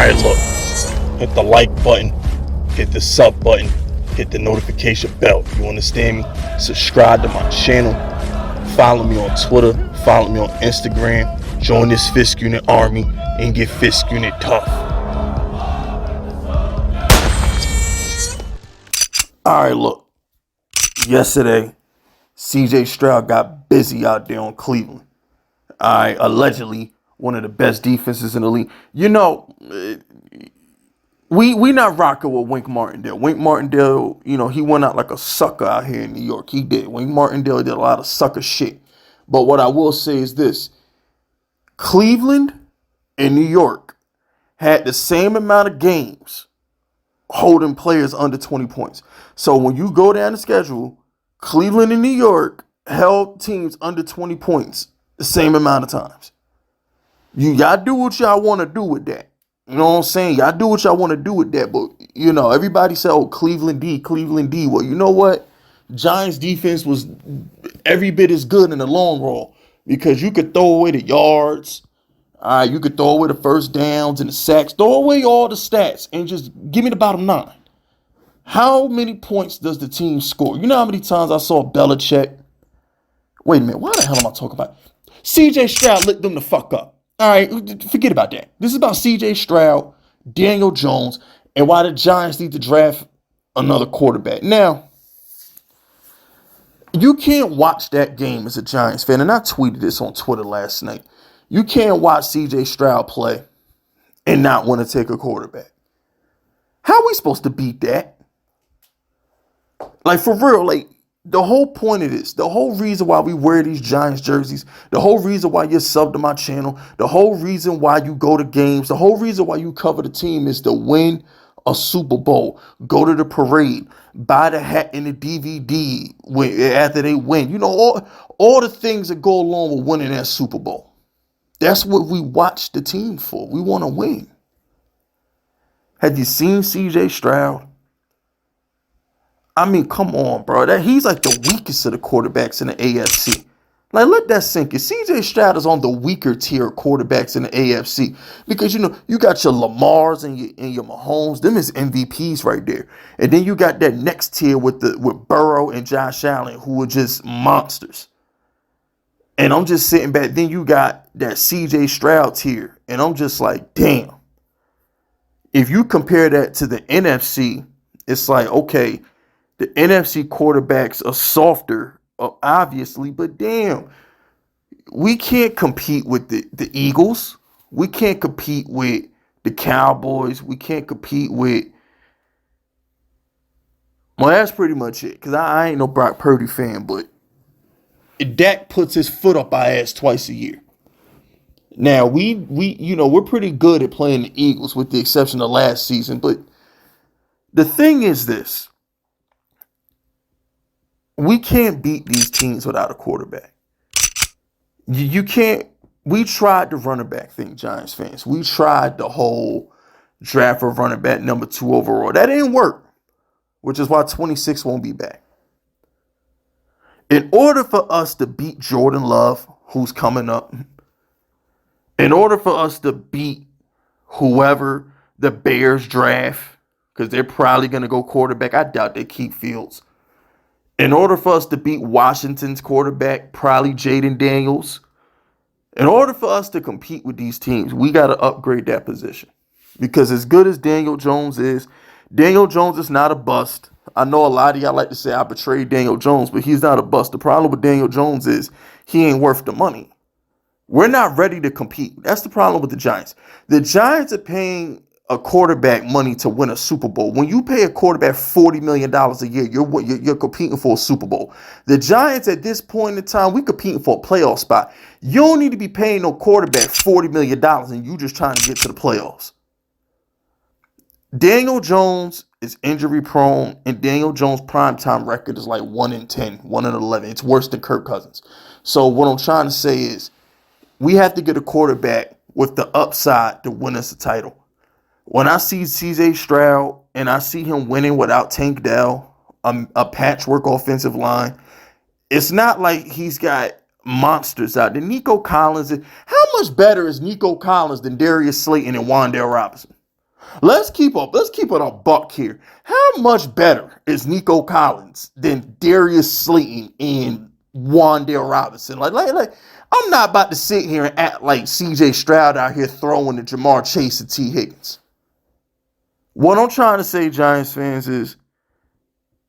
Alright, look. Hit the like button. Hit the sub button. Hit the notification bell. You understand me? Subscribe to my channel. Follow me on Twitter. Follow me on Instagram. Join this Fifth Unit army and get Fifth Unit tough. Alright, look. Yesterday, CJ Stroud got busy out there on Cleveland. Alright, allegedly one of the best defenses in the league. You know, we not rocking with Wink Martindale. Wink Martindale, you know, he went out like a sucker out here in New York. He did. Wink Martindale did a lot of sucker shit. But what I will say is this. Cleveland and New York had the same amount of games holding players under 20 points. So when you go down the schedule, Cleveland and New York held teams under 20 points the same amount of times. Y'all do what y'all want to do with that. You know what I'm saying? Y'all do what y'all want to do with that. But, you know, everybody said, oh, Cleveland D. Well, you know what? Giants defense was every bit as good in the long run because you could throw away the yards. All right, you could throw away the first downs and the sacks. Throw away all the stats and just give me the bottom line. How many points does the team score? You know how many times I saw Belichick? Wait a minute. Why the hell am I talking about? CJ Stroud lit them the fuck up. All right, forget about that. This is about CJ Stroud, Daniel Jones, and why the Giants need to draft another quarterback. Now, you can't watch that game as a Giants fan, and I tweeted this on Twitter last night. You can't watch CJ Stroud play and not want to take a quarterback. How are we supposed to beat that? Like, for real, like, the whole point of this, the whole reason why we wear these Giants jerseys, the whole reason why you're subbed to my channel, the whole reason why you go to games, the whole reason why you cover the team is to win a Super Bowl, go to the parade, buy the hat and the DVD after they win. You know, all the things that go along with winning that Super Bowl. That's what we watch the team for. We want to win. Have you seen CJ Stroud? I mean, come on, bro. He's like the weakest of the quarterbacks in the AFC. Like, let that sink in. CJ Stroud is on the weaker tier of quarterbacks in the AFC. Because, you know, you got your Lamars and your Mahomes. Them is MVPs right there. And then you got that next tier with Burrow and Josh Allen, who are just monsters. And I'm just sitting back. Then you got that CJ Stroud tier. And I'm just like, damn. If you compare that to the NFC, it's like, okay, the NFC quarterbacks are softer, obviously, but damn, we can't compete with the Eagles. We can't compete with the Cowboys. We can't compete with... Well, that's pretty much it, because I ain't no Brock Purdy fan, but Dak puts his foot up our ass twice a year. Now, we're pretty good at playing the Eagles, with the exception of last season, but the thing is this. We can't beat these teams without a quarterback. You can't. We tried the running back thing, Giants fans. We tried the whole draft for running back number 2 overall. That didn't work, which is why 26 won't be back. In order for us to beat Jordan Love, who's coming up, in order for us to beat whoever the Bears draft, because they're probably going to go quarterback. I doubt they keep Fields. In order for us to beat Washington's quarterback, probably Jaden Daniels, in order for us to compete with these teams, we got to upgrade that position. Because as good as Daniel Jones is not a bust. I know a lot of y'all like to say I betrayed Daniel Jones, but he's not a bust. The problem with Daniel Jones is he ain't worth the money. We're not ready to compete. That's the problem with the Giants. The Giants are paying a quarterback money to win a Super Bowl. When you pay a quarterback $40 million a year, you're competing for a Super Bowl. The Giants at this point in time, we're competing for a playoff spot. You don't need to be paying no quarterback $40 million and you just trying to get to the playoffs. Daniel Jones is injury prone, and Daniel Jones' primetime record is like 1-10, 1-11. It's worse than Kirk Cousins. So what I'm trying to say is we have to get a quarterback with the upside to win us a title. When I see CJ Stroud and I see him winning without Tank Dell, a patchwork offensive line, it's not like he's got monsters out there. Nico Collins, how much better is Nico Collins than Darius Slayton and Wan'Dale Robinson? Let's keep it a buck here. How much better is Nico Collins than Darius Slayton and Wan'Dale Robinson? Like, I'm not about to sit here and act like CJ Stroud out here throwing to Jamar Chase and T. Higgins. What I'm trying to say, Giants fans, is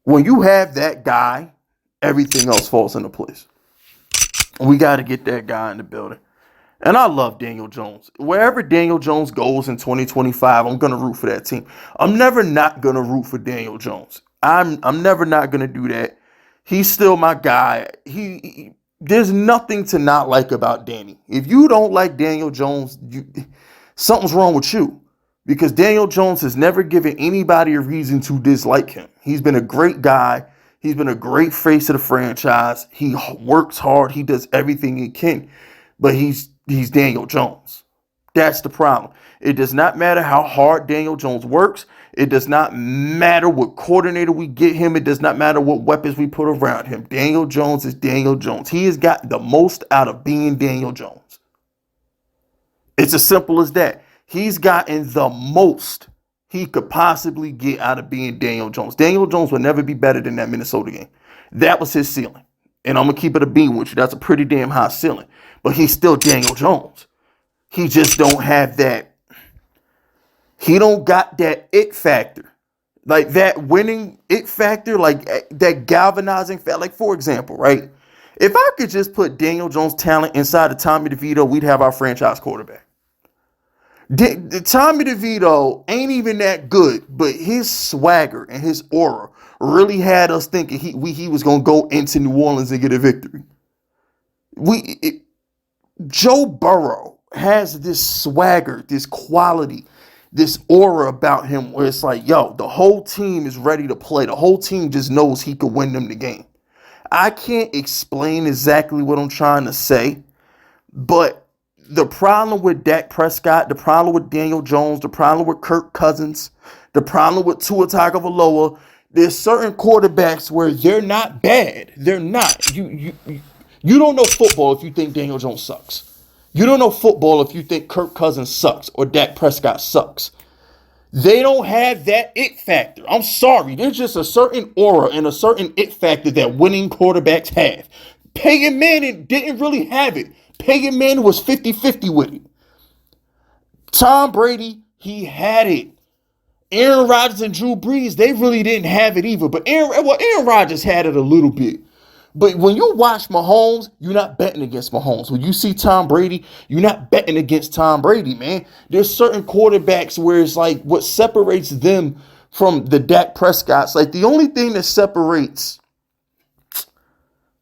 when you have that guy, everything else falls into place. We got to get that guy in the building. And I love Daniel Jones. Wherever Daniel Jones goes in 2025, I'm going to root for that team. I'm never not going to root for Daniel Jones. I'm never not going to do that. He's still my guy. There's nothing to not like about Danny. If you don't like Daniel Jones, something's wrong with you. Because Daniel Jones has never given anybody a reason to dislike him. He's been a great guy. He's been a great face of the franchise. He works hard. He does everything he can. But he's Daniel Jones. That's the problem. It does not matter how hard Daniel Jones works. It does not matter what coordinator we get him. It does not matter what weapons we put around him. Daniel Jones is Daniel Jones. He has got the most out of being Daniel Jones. It's as simple as that. He's gotten the most he could possibly get out of being Daniel Jones. Daniel Jones will never be better than that Minnesota game. That was his ceiling. And I'm going to keep it a beam with you. That's a pretty damn high ceiling. But he's still Daniel Jones. He just don't have that. He don't got that it factor. Like that winning it factor, like that galvanizing factor. Like, for example, right? If I could just put Daniel Jones' talent inside of Tommy DeVito, we'd have our franchise quarterback. Tommy DeVito ain't even that good, but his swagger and his aura really had us thinking he was going to go into New Orleans and get a victory. Joe Burrow has this swagger, this quality, this aura about him where it's like, yo, the whole team is ready to play. The whole team just knows he could win them the game. I can't explain exactly what I'm trying to say, but the problem with Dak Prescott, the problem with Daniel Jones, the problem with Kirk Cousins, the problem with Tua Tagovailoa, there's certain quarterbacks where they're not bad. They're not. You don't know football if you think Daniel Jones sucks. You don't know football if you think Kirk Cousins sucks or Dak Prescott sucks. They don't have that it factor. I'm sorry. There's just a certain aura and a certain it factor that winning quarterbacks have. Peyton Manning didn't really have it. Peyton Manning was 50-50 with it. Tom Brady, he had it. Aaron Rodgers and Drew Brees, they really didn't have it either. But Aaron Rodgers had it a little bit. But when you watch Mahomes, you're not betting against Mahomes. When you see Tom Brady, you're not betting against Tom Brady, man. There's certain quarterbacks where it's like what separates them from the Dak Prescotts. Like the only thing that separates,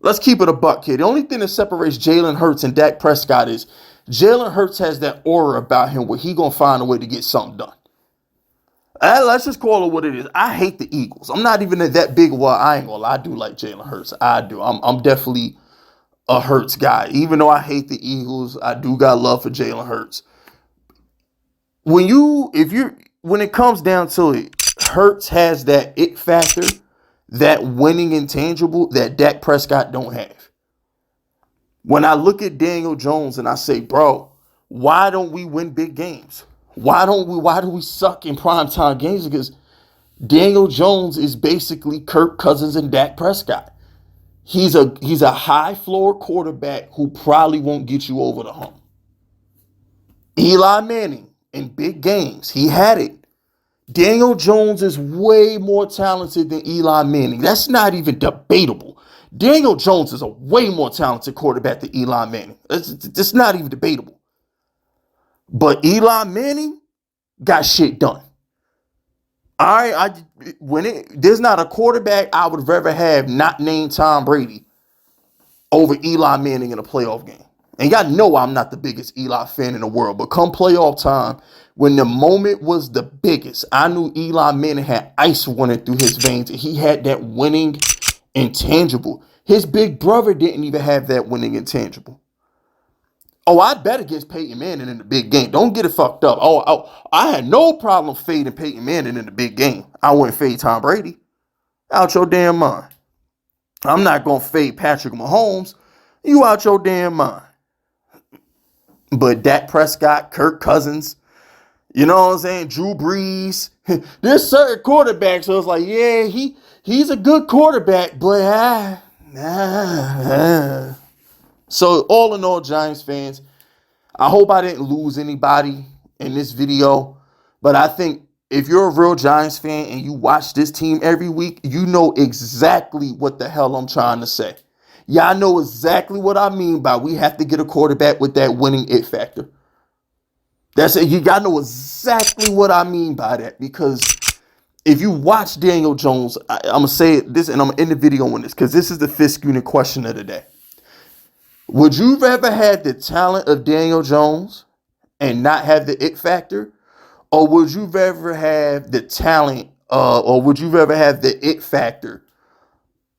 let's keep it a buck here. The only thing that separates Jalen Hurts and Dak Prescott is Jalen Hurts has that aura about him where he going to find a way to get something done. Let's just call it what it is. I hate the Eagles. I'm not even that big. Well, I ain't gonna lie. I do like Jalen Hurts. I do. I'm definitely a Hurts guy. Even though I hate the Eagles, I do got love for Jalen Hurts. When it comes down to it, Hurts has that it factor, that winning intangible that Dak Prescott don't have. When I look at Daniel Jones and I say, bro, why don't we win big games? Why do we suck in primetime games? Because Daniel Jones is basically Kirk Cousins and Dak Prescott. He's a high floor quarterback who probably won't get you over the hump. Eli Manning in big games, he had it. Daniel Jones is way more talented than Eli Manning. That's not even debatable. Daniel Jones is a way more talented quarterback than Eli Manning. It's not even debatable. But Eli Manning got shit done. There's not a quarterback I would rather have not named Tom Brady over Eli Manning in a playoff game. And y'all know I'm not the biggest Eli fan in the world, but come playoff time, when the moment was the biggest, I knew Eli Manning had ice running through his veins, and he had that winning intangible. His big brother didn't even have that winning intangible. Oh, I'd bet against Peyton Manning in the big game. Don't get it fucked up. I had no problem fading Peyton Manning in the big game. I wouldn't fade Tom Brady. Out your damn mind. I'm not going to fade Patrick Mahomes. You out your damn mind. But Dak Prescott, Kirk Cousins, You know what I'm saying? Drew Brees. There's certain quarterbacks, so it's like, yeah, he's a good quarterback, but So all in all, Giants fans, I hope I didn't lose anybody in this video, but I think if you're a real Giants fan and you watch this team every week, you know exactly what the hell I'm trying to say. Y'all know exactly what I mean by we have to get a quarterback with that winning it factor. That's it. You gotta know exactly what I mean by that, because if you watch Daniel Jones, I'm gonna say this and I'm gonna end the video on this because this is the fifth unit question of the day. Would you rather have the talent of Daniel Jones and not have the it factor, or would you rather have the talent, or would you rather have the it factor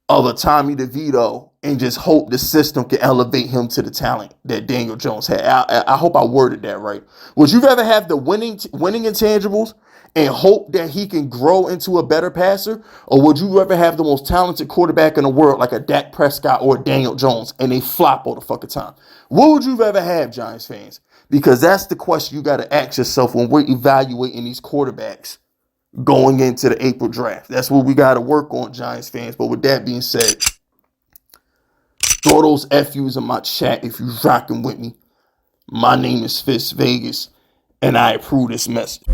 of a Tommy DeVito and just hope the system can elevate him to the talent that Daniel Jones had? I hope I worded that right. Would you rather have the winning intangibles and hope that he can grow into a better passer, or would you rather have the most talented quarterback in the world like a Dak Prescott or a Daniel Jones and they flop all the fucking time? What would you rather have, Giants fans? Because that's the question you got to ask yourself when we're evaluating these quarterbacks going into the April draft. That's what we got to work on, Giants fans. But with that being said, throw those FUs in my chat if you're rocking with me. My name is Fitz Vegas, and I approve this message.